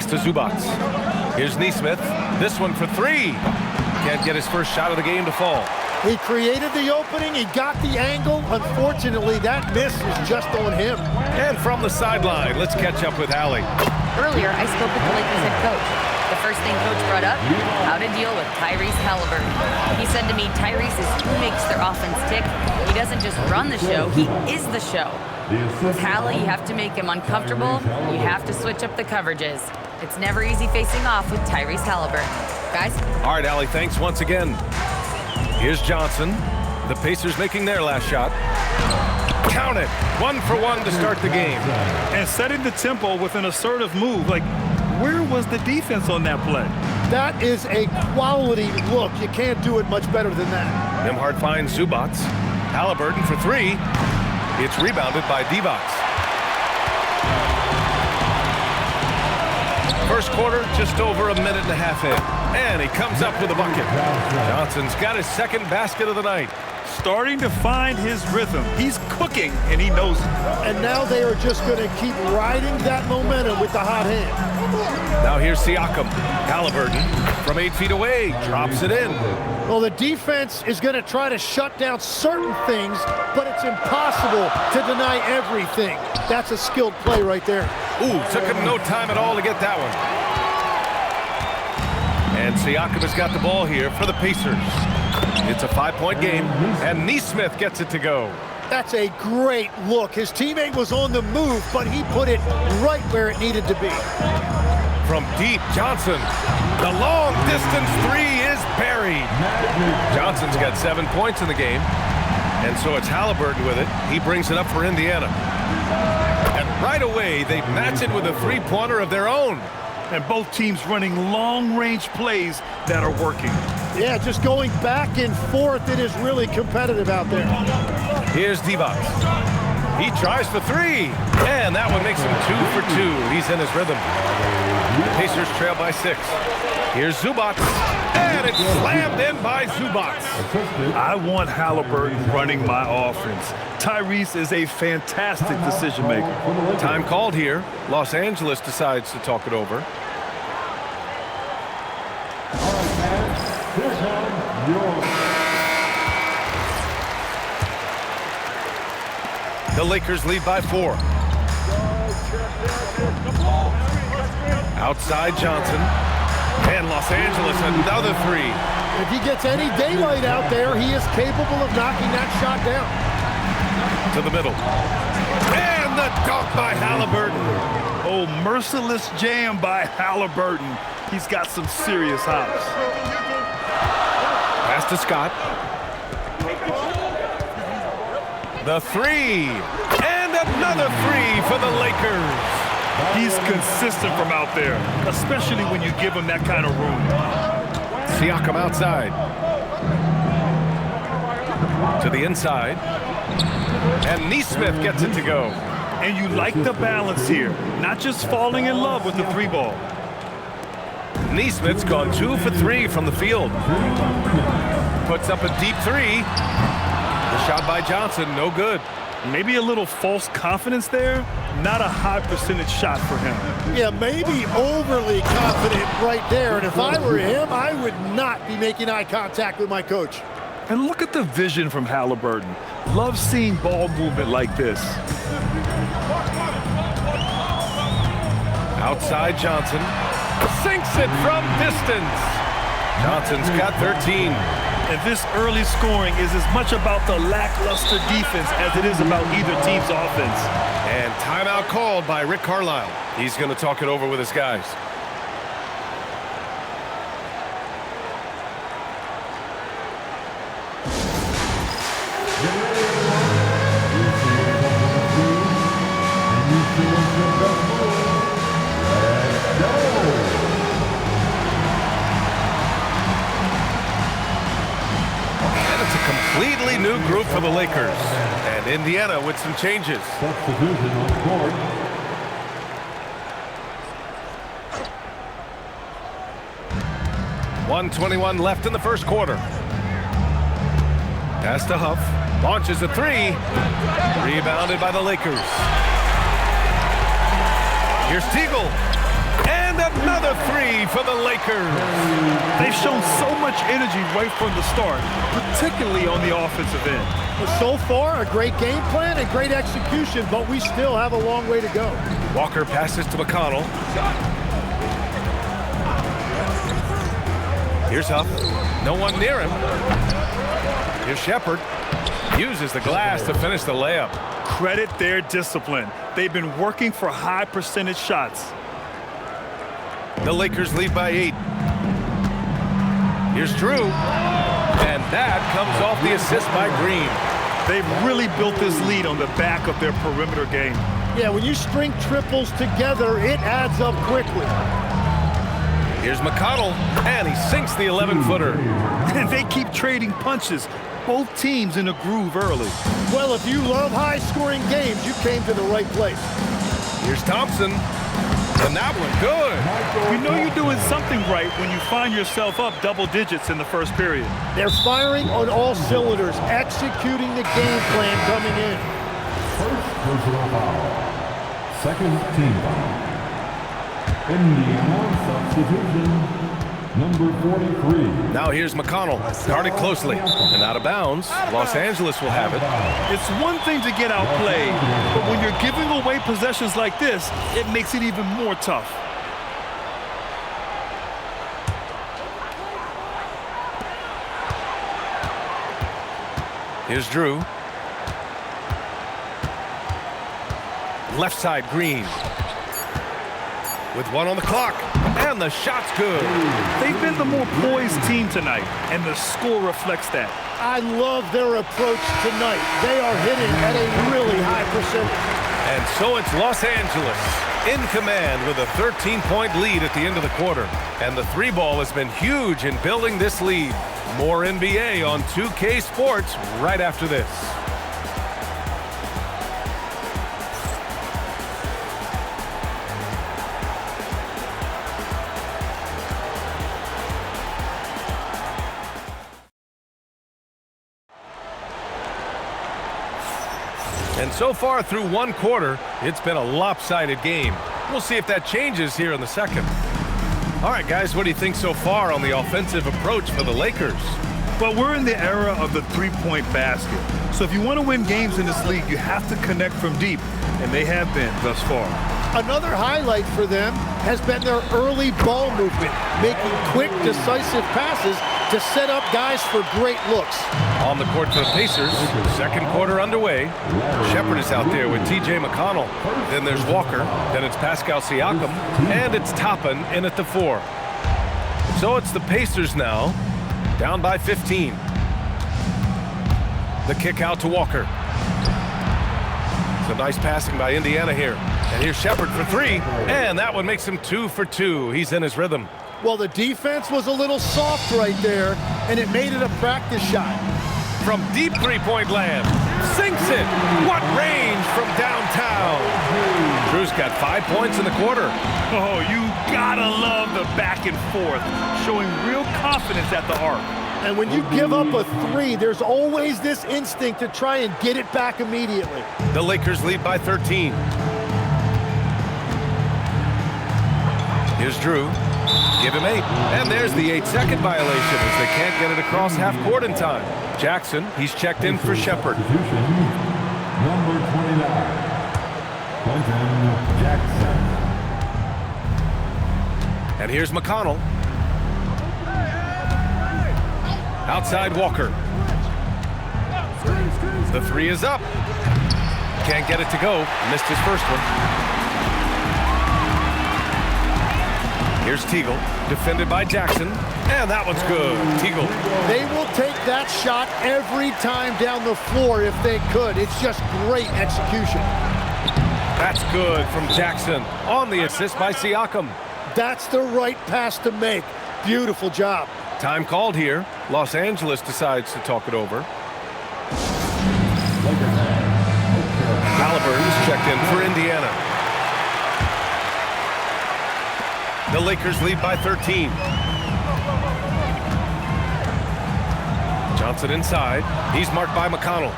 Pass to Zubac. Here's Nesmith. This one for three. Can't get his first shot of the game to fall. He created the opening. He got the angle. Unfortunately, that miss is just on him. And from the sideline, let's catch up with Allie. Earlier, I spoke with the Lakers head coach. The first thing Coach brought up, how to deal with Tyrese Halliburton. He said to me, Tyrese is who makes their offense tick. He doesn't just run the show, he is the show. With Hallie, you have to make him uncomfortable. You have to switch up the coverages. It's never easy facing off with Tyrese Halliburton. Guys? All right, Allie, thanks once again. Here's Johnson. The Pacers making their last shot. Count it. 1 for 1 to start the game. And setting the tempo with an assertive move. Like, where was the defense on that play? That is a quality look. You can't do it much better than that. Nembhard finds Zubac. Halliburton for three. It's rebounded by Divac. First quarter, just over a minute and a half in. And he comes up with a bucket. Johnson's got his second basket of the night. Starting to find his rhythm. He's cooking, and he knows it. And now they are just going to keep riding that momentum with the hot hand. Now here's Siakam. Halliburton from 8 feet away drops it in. Well, the defense is going to try to shut down certain things, but it's impossible to deny everything. That's a skilled play right there. Ooh, took him no time at all to get that one. And Siakam has got the ball here for the Pacers. It's a 5-point game, and Nesmith gets it to go. That's a great look. His teammate was on the move, but he put it right where it needed to be. From deep, Johnson. The long distance three is buried. Johnson's got 7 points in the game, and so it's Halliburton with it. He brings it up for Indiana. And right away, they match it with a three-pointer of their own. And both teams running long-range plays that are working. Yeah, just going back and forth. It is really competitive out there. Here's Divac. He tries for three, and that one makes him 2 for 2. He's in his rhythm. The Pacers trail by 6. Here's Zubac, and it's slammed in by Zubac. I want Halliburton running my offense. Tyrese is a fantastic decision maker. Time called here. Los Angeles decides to talk it over. The Lakers lead by 4. Outside Johnson. And Los Angeles another three. If he gets any daylight out there, he is capable of knocking that shot down. To the middle. And the dunk by Halliburton. Oh, merciless jam by Halliburton. He's got some serious hops. Pass to Scott. The three. And another three for the Lakers. He's consistent from out there, especially when you give him that kind of room. Siakam outside. To the inside. And Nesmith gets it to go. And you like the balance here, not just falling in love with the three ball. Nesmith's gone 2 for 3 from the field. Puts up a deep three. The shot by Johnson, no good. Maybe a little false confidence there. Not a high percentage shot for him. Yeah, maybe overly confident right there. And if I were him, I would not be making eye contact with my coach. And look at the vision from Halliburton. Love seeing ball movement like this. Outside Johnson. Sinks it from distance. Johnson's got 13. And this early scoring is as much about the lackluster defense as it is about either team's offense. And timeout called by Rick Carlisle. He's going to talk it over with his guys. Completely new group for the Lakers. And Indiana with some changes. Substitution on the court. 1:21 left in the first quarter. Pass to Huff. Launches a three. Rebounded by the Lakers. Here's Teagle. And And another three for the Lakers. They've shown so much energy right from the start, particularly on the offensive end. Well, so far, a great game plan and great execution, but we still have a long way to go. Walker passes to McConnell. Here's Huff. No one near him. Here's Shepard. Uses the glass to finish the layup. Credit their discipline. They've been working for high percentage shots. The Lakers lead by 8. Here's Drew. And that comes off the assist by Green. They've really built this lead on the back of their perimeter game. Yeah, when you string triples together, it adds up quickly. Here's McConnell, and he sinks the 11-footer. And they keep trading punches. Both teams in a groove early. Well, if you love high-scoring games, you came to the right place. Here's Thompson, and that one good. You know you're doing something right when you find yourself up double digits in the first period. They're firing on all cylinders, executing the game plan coming in. First personal foul. Second team foul. Indiana substitution. Number 43. Now here's McConnell, guarded closely, and out of bounds. Los Angeles will have it. It's one thing to get outplayed, but when you're giving away possessions like this, it makes it even more tough. Here's Drew. Left side, Green. With one on the clock, and the shot's good. They've been the more poised team tonight, and the score reflects that. I love their approach tonight. They are hitting at a really high percentage. And so it's Los Angeles in command with a 13-point lead at the end of the quarter. And the three ball has been huge in building this lead. More NBA on 2K Sports right after this. And so far through one quarter, it's been a lopsided game. We'll see if that changes here in the second. All right, guys, what do you think so far on the offensive approach for the Lakers? Well, we're in the era of the three-point basket. So if you want to win games in this league, you have to connect from deep, and they have been thus far. Another highlight for them has been their early ball movement, making quick, decisive passes to set up guys for great looks. On the court for the Pacers, second quarter underway. Shepard is out there with T.J. McConnell. Then there's Walker. Then it's Pascal Siakam. And it's Toppin in at the 4. So it's the Pacers now, down by 15. The kick out to Walker. Some nice passing by Indiana here. And here's Shepard for 3. And that one makes him 2 for 2. He's in his rhythm. Well, the defense was a little soft right there, and it made it a practice shot. From deep three-point land. Sinks it. What range from downtown. Drew's got 5 points in the quarter. Oh, you gotta love the back and forth, showing real confidence at the arc. And when you give up a 3, there's always this instinct to try and get it back immediately. The Lakers lead by 13. Here's Drew. Give him 8. And there's the 8-second violation as they can't get it across half court in time. Jackson, he's checked in for Shepard. Number 29. Quentin Jackson. And here's McConnell. Outside Walker. The 3 is up. Can't get it to go. Missed his first one. Here's Teagle, defended by Jackson, and that one's good. Teagle. They will take that shot every time down the floor if they could. It's just great execution. That's good from Jackson on the assist by Siakam. That's the right pass to make. Beautiful job. Time called here. Los Angeles decides to talk it over. Halliburton's checked in for Indiana. The Lakers lead by 13. Johnson inside. He's marked by McConnell.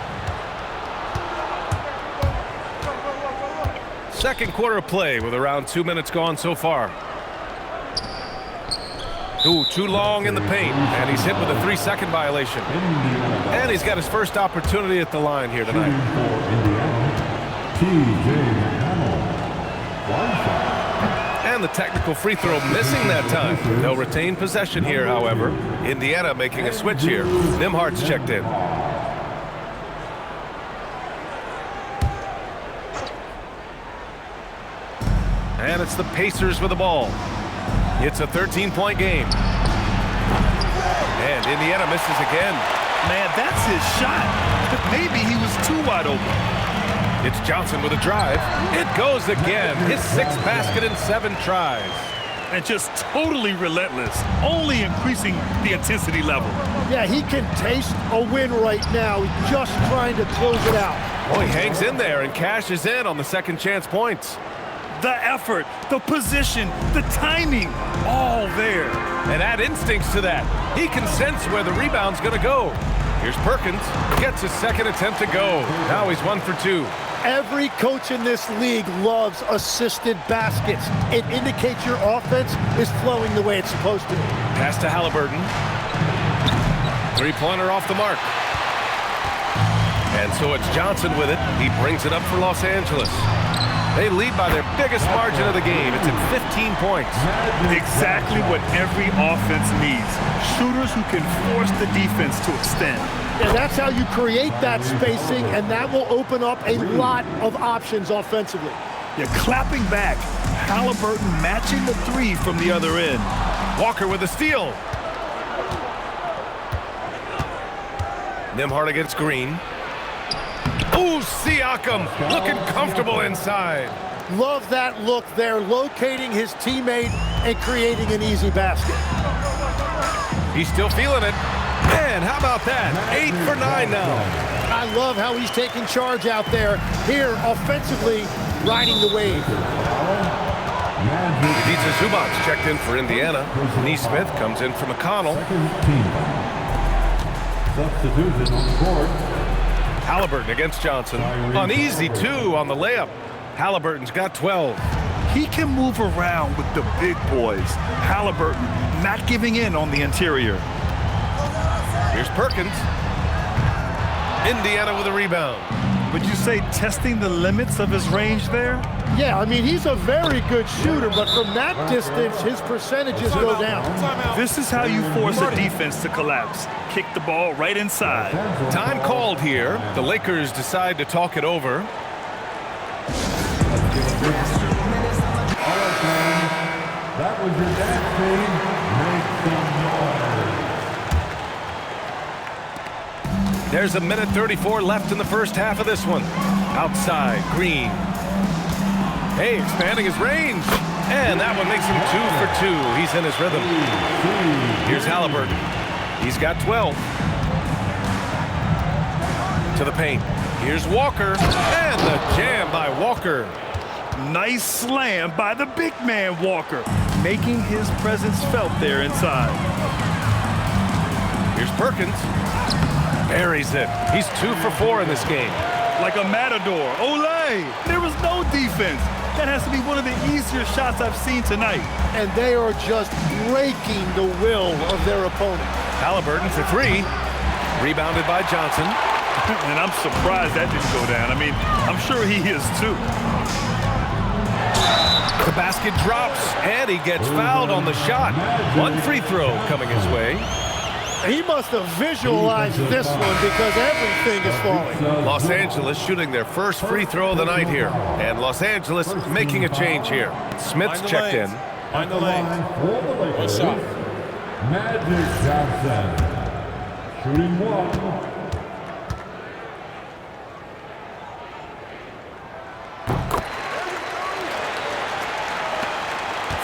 Second quarter of play with around 2 minutes gone so far. Ooh, too long in the paint, and he's hit with a 3-second violation. And he's got his first opportunity at the line here tonight. And the technical free throw missing that time. They'll retain possession here, however. Indiana making a switch here. Nimhardt's checked in. And it's the Pacers with the ball. It's a 13-point game. And Indiana misses again. Man, that's his shot. Maybe he was too wide open. It's Johnson with a drive. It goes again. His 6th basket in 7 tries. And just totally relentless, only increasing the intensity level. Yeah, he can taste a win right now. He's just trying to close it out. Well, he hangs in there and cashes in on the second chance points. The effort, the position, the timing, all there. And add instincts to that. He can sense where the rebound's going to go. Here's Perkins. Gets his second attempt to go. Now he's 1 for 2. Every coach in this league loves assisted baskets. It indicates your offense is flowing the way it's supposed to. Pass to Halliburton. 3-pointer off the mark. And so it's Johnson with it. He brings it up for Los Angeles. They lead by their biggest margin of the game. It's at 15 points. Exactly what every offense needs. Shooters who can force the defense to extend. And that's how you create that spacing, and that will open up a lot of options offensively. You're clapping back. Halliburton matching the 3 from the other end. Walker with a steal. Nimhardt against Green. Ooh, Siakam looking comfortable inside. Love that look there, locating his teammate and creating an easy basket. He's still feeling it. And how about that? 8 for 9 now. I love how he's taking charge out there. Here, offensively, riding the wave. Ivica Zubac checked in for Indiana. Neesmith comes in for McConnell. Substitution on the court. Halliburton against Johnson. An easy 2 on the layup. Halliburton's got 12. He can move around with the big boys. Halliburton not giving in on the interior. Here's Perkins. Indiana with a rebound. Would you say testing the limits of his range there? Yeah, I mean, he's a very good shooter, but from that distance, his percentages go down. This is how you force a defense to collapse. Kick the ball right inside. Time called here. The Lakers decide to talk it over. That was your dance team. Make some noise. There's 1:34 left in the first half of this one. Outside, Green. Hey, expanding his range. And that one makes him 2 for 2. He's in his rhythm. Here's Halliburton. He's got 12. To the paint. Here's Walker. And the jam by Walker. Nice slam by the big man Walker, making his presence felt there inside. Here's Perkins. Buries it. He's 2 for 4 in this game. Like a matador. Olay! There was no defense. That has to be one of the easier shots I've seen tonight. And they are just breaking the will of their opponent. Halliburton for 3. Rebounded by Johnson. And I'm surprised that didn't go down. I mean, I'm sure he is too. The basket drops, and he gets fouled on the shot. 1 free throw coming his way. He must have visualized this one because everything is falling. Los Angeles shooting their first free throw of the night here. And Los Angeles making a change here. Smith's checked in. On the line for the Lakers, Magic Johnson. Shooting 1.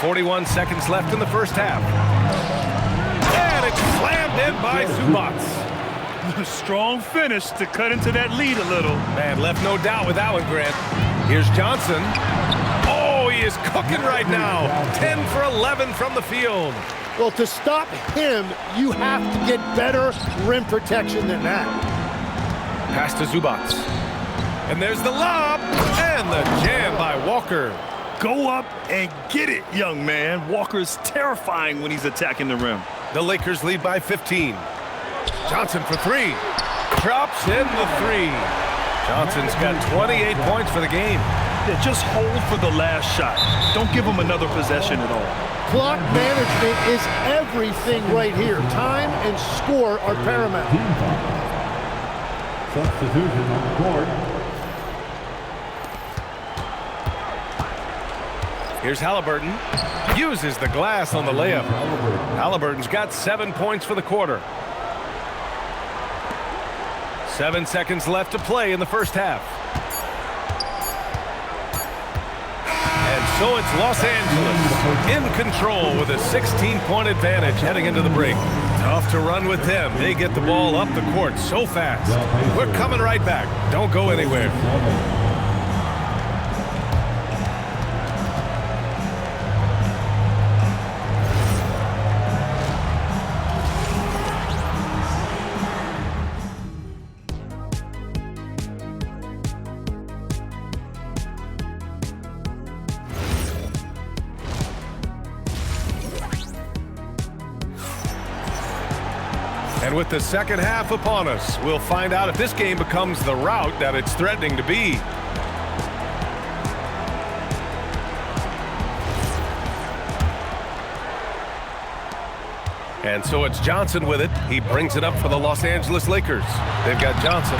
41 seconds left in the first half. And it's slammed in by Zubac. A strong finish to cut into that lead a little. Man, left no doubt with that one, Grant. Here's Johnson. Oh, he is cooking right now. 10 for 11 from the field. Well, to stop him, you have to get better rim protection than that. Pass to Zubac. And there's the lob. And the jam by Walker. Go up and get it, young man. Walker's terrifying when he's attacking the rim. The Lakers lead by 15. Johnson for three. Drops in the three. Johnson's got 28 points for the game. Yeah, just hold for the last shot. Don't give him another possession at all. Clock management is everything right here. Time and score are paramount. Substitution on the court. Here's Halliburton. Uses the glass on the layup. Halliburton's got 7 points for the quarter. 7 seconds left to play in the first half. And so it's Los Angeles in control with a 16-point advantage heading into the break. Tough to run with them. They get the ball up the court so fast. We're coming right back. Don't go anywhere. And with the second half upon us, we'll find out if this game becomes the rout that it's threatening to be. And so it's Johnson with it. He brings it up for the Los Angeles Lakers. They've got Johnson,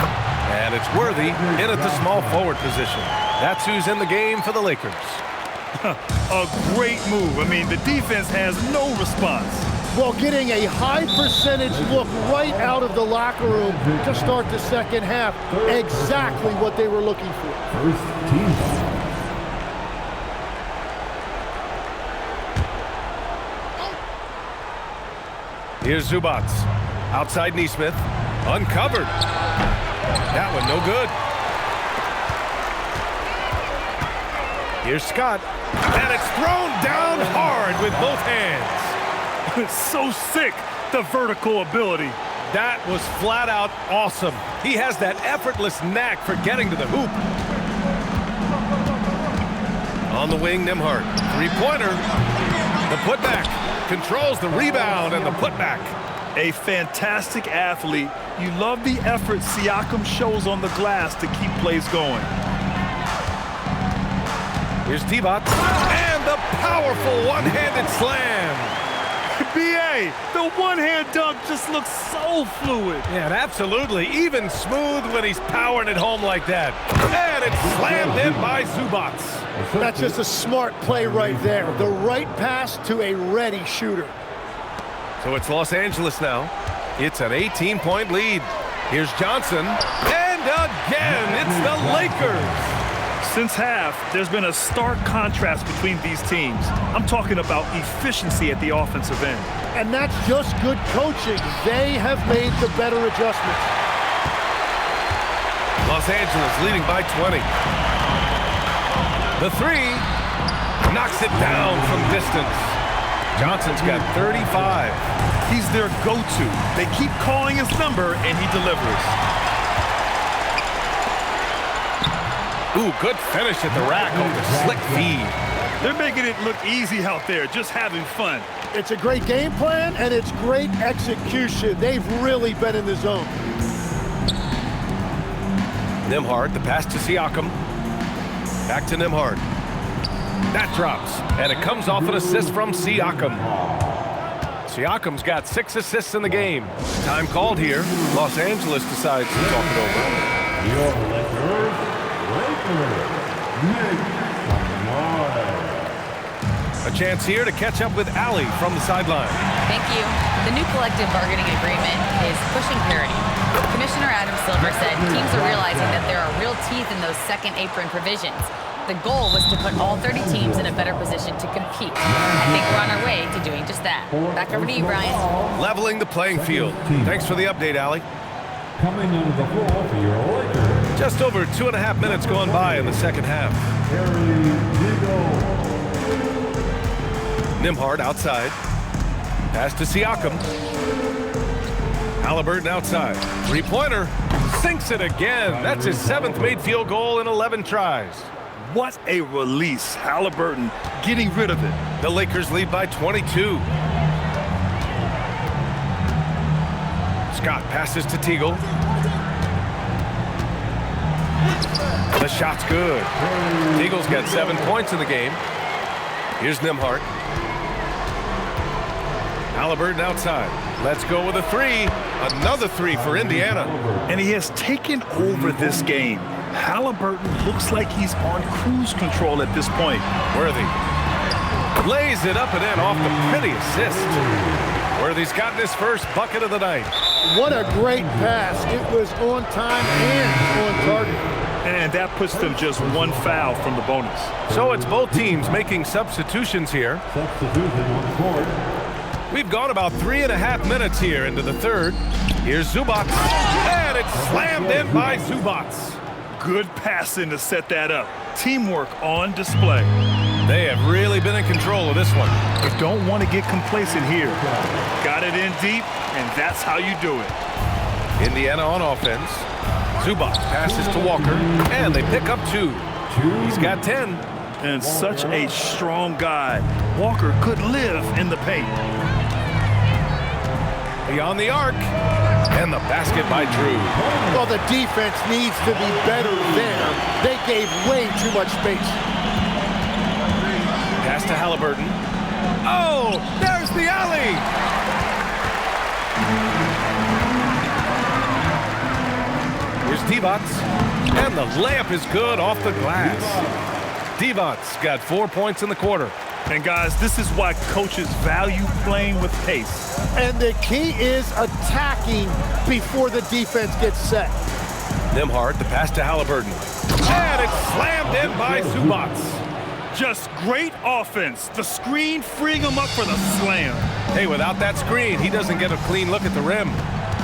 and it's Worthy in at the small forward position. That's who's in the game for the Lakers. A great move. I mean, the defense has no response. Well, getting a high percentage look right out of the locker room to start the second half. Exactly what they were looking for. First team foul. Here's Zubats. Outside Neesmith. Uncovered. That one no good. Here's Scott. And it's thrown down hard with both hands. It's so sick, the vertical ability. That was flat out awesome. He has that effortless knack for getting to the hoop. On the wing, Nembhard. Three-pointer. The putback. Controls the rebound and the putback. A fantastic athlete. You love the effort Siakam shows on the glass to keep plays going. Here's Divac. And the powerful one-handed slam. B.A., the one-hand dunk just looks so fluid. Yeah, absolutely. Even smooth when he's powering it home like that. And it's slammed in by Zubats. That's just a smart play right there. The right pass to a ready shooter. So it's Los Angeles now. It's an 18-point lead. Here's Johnson. And again, it's the Lakers. Since half, there's been a stark contrast between these teams. I'm talking about efficiency at the offensive end. And that's just good coaching. They have made the better adjustments. Los Angeles leading by 20. The three knocks it down from distance. Johnson's got 35. He's their go-to. They keep calling his number, and he delivers. Ooh, good finish at the rack on the slick feed. They're making it look easy out there, just having fun. It's a great game plan, and it's great execution. They've really been in the zone. Nembhard, the pass to Siakam. Back to Nembhard. That drops, and it comes off an assist from Siakam. Siakam's got 6 assists in the game. Time called here. Los Angeles decides to talk it over. Your Lakers. A chance here to catch up with Allie from the sideline. Thank you. The new collective bargaining agreement is pushing parity. Commissioner Adam Silver said teams are realizing that there are real teeth in those second apron provisions. The goal was to put all 30 teams in a better position to compete. I think we're on our way to doing just that. Back over to you, Brian. Leveling the playing field. Thanks for the update, Allie. Coming onto the floor for your Lakers. Just over 2.5 minutes gone by in the second half. Nembhard outside. Pass to Siakam. Halliburton outside. Three-pointer. Sinks it again. That's his 7th made field goal in 11 tries. what a release. Halliburton getting rid of it. The Lakers lead by 22. Scott passes to Teagle. The shot's good. Teagle's got 7 points in the game. Here's Nembhard. Halliburton outside. Let's go with a three. Another three for Indiana. And he has taken over this game. Halliburton looks like he's on cruise control at this point. Worthy lays it up and in off the pretty assist. Worthy's gotten his first bucket of the night. What a great pass. It was on time and on target. And that puts them just one foul from the bonus. So it's both teams making substitutions here. Substitution on the court. We've gone about 3.5 minutes here into the third. Here's Zubac, and it's slammed in by Zubac. Good passing to set that up. Teamwork on display. They have really been in control of this one. You don't want to get complacent here. Got it in deep, and that's how you do it. Indiana on offense. Zubac passes to Walker, and they pick up 2. He's got 10. And such a strong guy. Walker could live in the paint. Beyond the arc, and the basket by Drew. Well, the defense needs to be better there. They gave way too much space. Pass to Halliburton. Oh, there's the alley! Here's Divac, and the layup is good off the glass. Divac got 4 points in the quarter. And guys, this is why coaches value playing with pace. And the key is attacking before the defense gets set. Nembhard, the pass to Halliburton. And it's slammed in by Zubac. Just great offense. The screen freeing him up for the slam. Hey, without that screen, he doesn't get a clean look at the rim.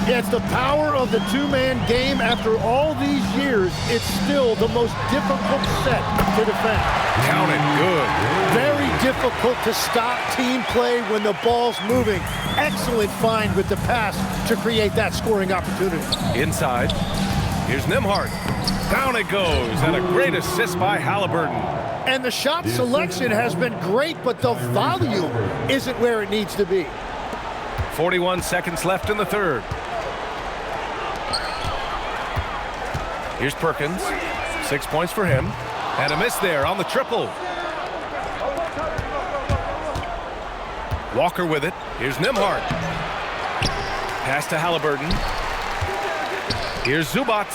Yeah, it's the power of the two-man game. After all these years, it's still the most difficult set to defend. Counted good. Very difficult to stop team play when the ball's moving. Excellent find with the pass to create that scoring opportunity. Inside. Here's Nembhard. Down it goes, and a great assist by Halliburton. And the shot selection has been great, but the volume isn't where it needs to be. 41 seconds left in the third. Here's Perkins. 6 points for him. And a miss there on the triple. Walker with it. Here's Nembhard. Pass to Halliburton. Here's Zubac.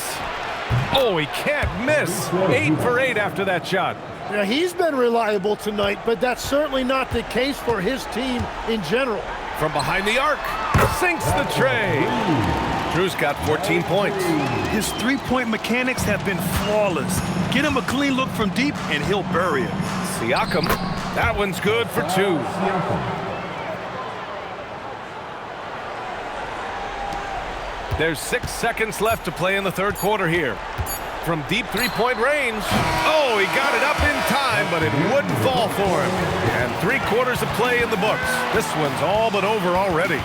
Oh, he can't miss. 8 for 8 after that shot. Now, he's been reliable tonight, but that's certainly not the case for his team in general. From behind the arc, sinks the tray. Drew's got 14 points. His three-point mechanics have been flawless. Get him a clean look from deep, and he'll bury it. Siakam, that one's good for 2. There's 6 seconds left to play in the third quarter here. From deep three-point range. Oh, he got it up in time, but it wouldn't fall for him. And 3 quarters of play in the books. This one's all but over already.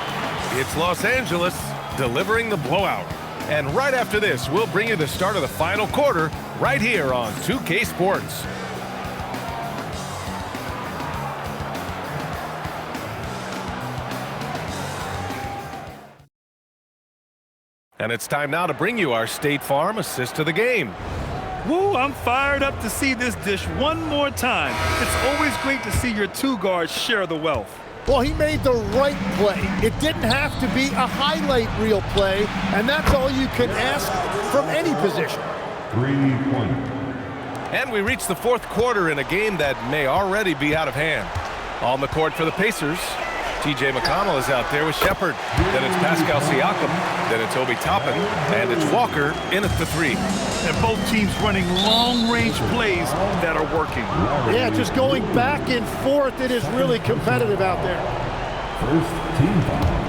It's Los Angeles delivering the blowout. And right after this, we'll bring you the start of the final quarter right here on 2K Sports. And it's time now to bring you our State Farm assist of the game. Woo, I'm fired up to see this dish one more time. It's always great to see your 2 guards share the wealth. Well, he made the right play. It didn't have to be a highlight reel play, and that's all you can ask from any position. 3-point. And we reach the fourth quarter in a game that may already be out of hand. On the court for the Pacers, T.J. McConnell is out there with Shepard. Then it's Pascal Siakam. Then it's Obi Toppin. And it's Walker in at the 3. And both teams running long-range plays that are working. Yeah, just going back and forth. It is really competitive out there. First team foul.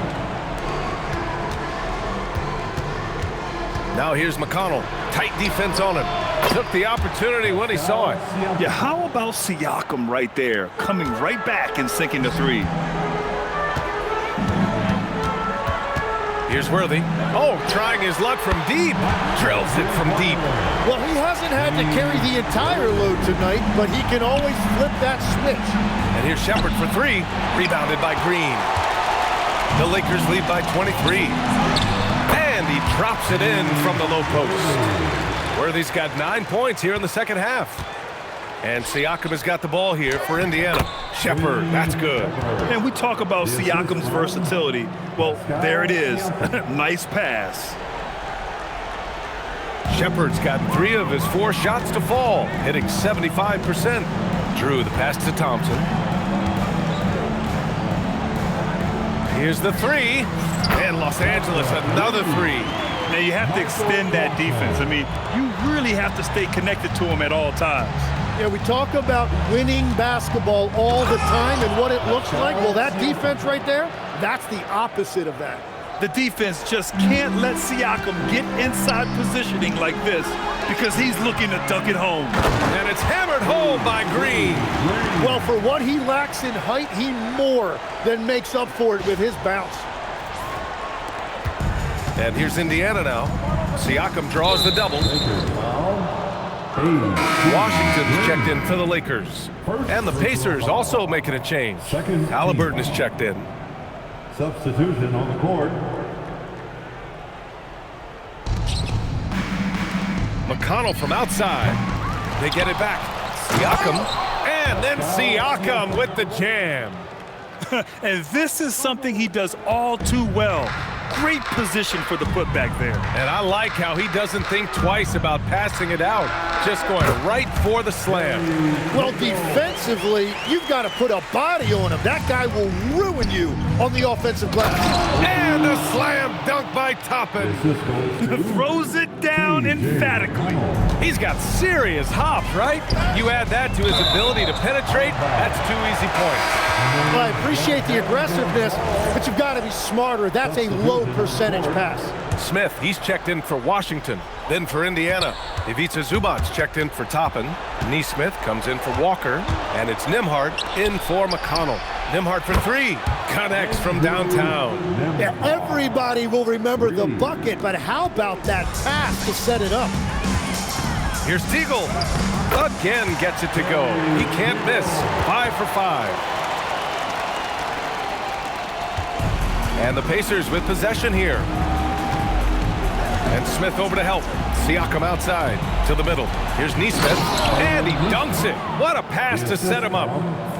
Now here's McConnell. Tight defense on him. Took the opportunity when he saw it. Yeah, how about Siakam right there, coming right back and sinking the 3? Here's Worthy. Oh, trying his luck from deep. Drills it from deep. Well, he hasn't had to carry the entire load tonight, but he can always flip that switch. And here's Shepard for three. Rebounded by Green. The Lakers lead by 23. And he drops it in from the low post. Worthy's got 9 points here in the second half. And Siakam has got the ball here for Indiana. Shepard, that's good. And we talk about Siakam's versatility. Well, there it is. Nice pass. Shepard's got 3 of his 4 shots to fall, hitting 75%. Drew the pass to Thompson. Here's the 3. And Los Angeles, another 3. Now, you have to extend that defense. I mean, you really have to stay connected to him at all times. Yeah, we talk about winning basketball all the time and what it looks like. Well, that defense right there, that's the opposite of that. The defense just can't let Siakam get inside positioning like this because he's looking to dunk it home. And it's hammered home by Green. Well, for what he lacks in height, he more than makes up for it with his bounce. And here's Indiana now. Siakam draws the double. Washington's checked in for the Lakers. And the Pacers also making a change. Halliburton is checked in. Substitution on the court. McConnell from outside. They get it back. Siakam. And then Siakam with the jam. And this is something he does all too well. Great position for the putback there. And I like how he doesn't think twice about passing it out. Just going right for the slam. Well, defensively, you've got to put a body on him. That guy will ruin you on the offensive glass. And a slam dunk by Toppin. Throws it down emphatically. He's got serious hops, right? You add that to his ability to penetrate, that's 2 easy points. Well, I appreciate the aggressiveness, but you've got to be smarter. That's a low percentage pass. Smith, he's checked in for Washington. Then for Indiana, Ivica Zubac's checked in for Toppin. Nesmith comes in for Walker. And it's Nembhard in for McConnell. Nembhard for 3. Connects from downtown. Yeah, everybody will remember the bucket, but how about that pass to set it up? Here's Teagle. Again gets it to go. He can't miss. 5 for 5. And the Pacers with possession here. And Smith over to help. Siakam outside to the middle. Here's Nesmith, and he dunks it. What a pass to set him up.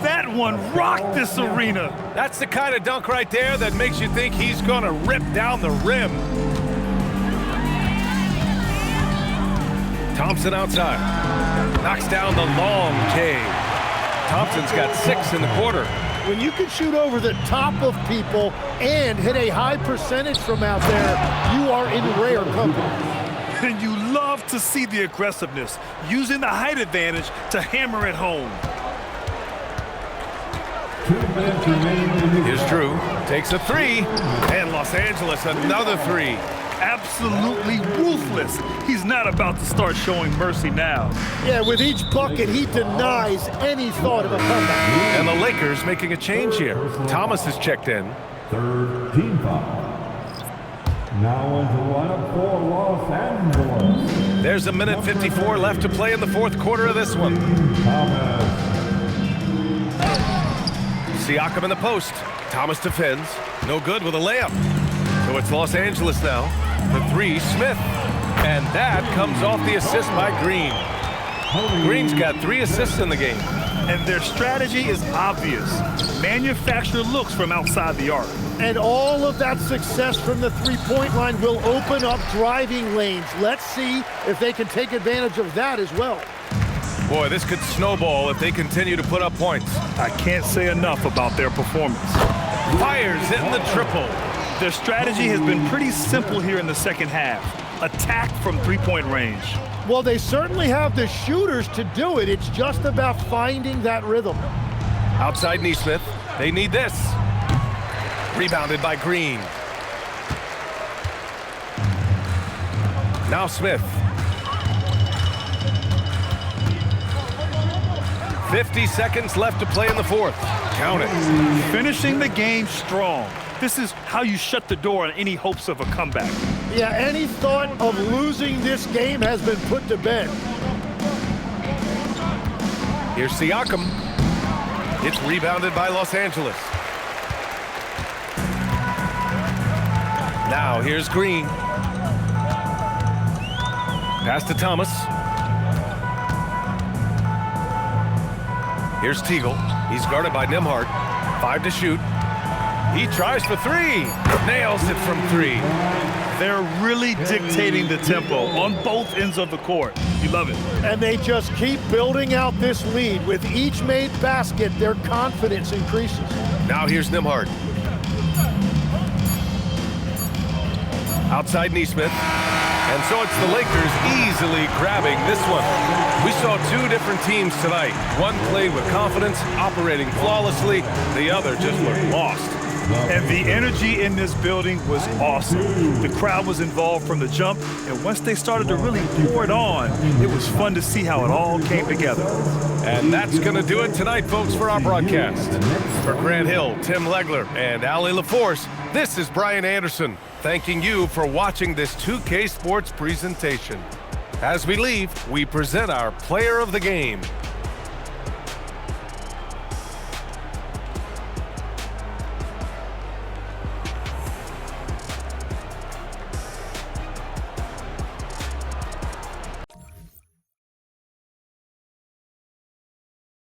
That one rocked this arena. That's the kind of dunk right there that makes you think he's going to rip down the rim. Thompson outside. Knocks down the long J. Thompson's got 6 in the quarter. When you can shoot over the top of people and hit a high percentage from out there, you are in rare company. And you love to see the aggressiveness, using the height advantage to hammer it home. 2 minutes remaining. Here's Drew, takes a 3, and Los Angeles another 3. Absolutely ruthless. He's not about to start showing mercy now. Yeah, with each bucket, he denies any thought of a comeback. And the Lakers making a change here. Thomas is checked in. 3rd team foul. Now into lineup for Los Angeles. There's 1:54 left to play in the 4th quarter of this one. Thomas. Siakam in the post. Thomas defends. No good with a layup. So it's Los Angeles now. For 3, Smith. And that comes off the assist by Green. Green's got 3 assists in the game. And their strategy is obvious. Manufacture looks from outside the arc. And all of that success from the three-point line will open up driving lanes. Let's see if they can take advantage of that as well. Boy, this could snowball if they continue to put up points. I can't say enough about their performance. Fires in the triple. Their strategy has been pretty simple here in the second half. Attack from three-point range. Well, they certainly have the shooters to do it. It's just about finding that rhythm. Outside Nesmith. They need this. Rebounded by Green. Now Smith. 50 seconds left to play in the 4th. Count it. Finishing the game strong. This is how you shut the door on any hopes of a comeback. Yeah, any thought of losing this game has been put to bed. Here's Siakam. It's rebounded by Los Angeles. Now here's Green. Pass to Thomas. Here's Teagle. He's guarded by Nembhard. 5 to shoot. He tries for 3. Nails it from 3. They're really dictating the tempo on both ends of the court. You love it. And they just keep building out this lead. With each made basket, their confidence increases. Now here's Nembhard. Outside Neesmith. And so it's the Lakers easily grabbing this one. We saw 2 different teams tonight. One played with confidence, operating flawlessly. The other just looked lost. And the energy in this building was awesome. The crowd was involved from the jump, and once they started to really pour it on, it was fun to see how it all came together. And that's going to do it tonight, folks, for our broadcast. For Grant Hill, Tim Legler, and Ali LaForce, this is Brian Anderson, thanking you for watching this 2K Sports presentation. As we leave, we present our player of the game.